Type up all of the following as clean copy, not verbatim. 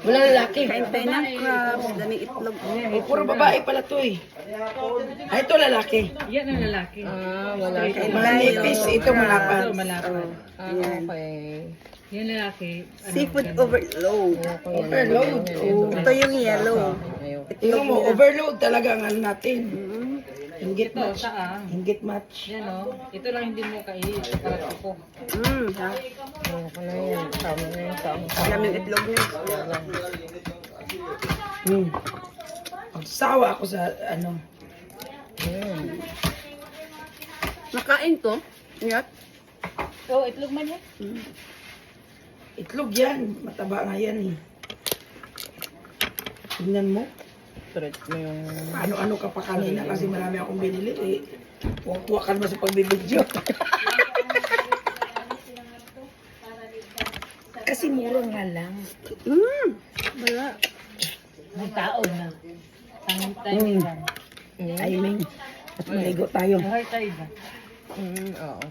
Wala lalaki. Kain tayo ng crabs, daming itlog. Puro babae pala to eh. Ay, ito lalaki. Yan ang lalaki. Wala. Manipis, ito malapad. Ito, malapad. Okay. Yan lalaki. Seafood overload. Overload. Oh. Ito yung yellow. Tingnan mo, overload talaga ang ano natin. Hinggit Ito, match. saan? Hinggit match. Yan o. Ito lang hindi mo kainin. Para ko. Daming itlog niya. Sawa ako sa ano. Nakain to? Ingat. Oh, itlog man yan. Itlog yan. Mataba nga yan eh. Tingnan mo. Ano-ano ka pa kanina kasi marami akong binili eh. Tuwak-tuwak ka naman sa pagbibidyo. Kasi mura nga lang. Wala. May tao na. Timing lang. Timing. At maligo tayo. Hard tayo ba? Oo.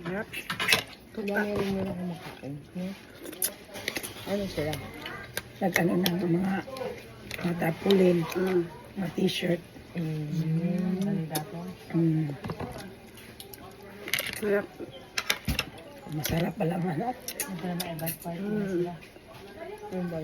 Harap. Dami rin mo lang kumakain. Ano sila? Nag-ano na ng mga tarpaulin, mga t-shirt. Ano dapo? Harap. Masarap pala manok. Ito na may advance party na sila.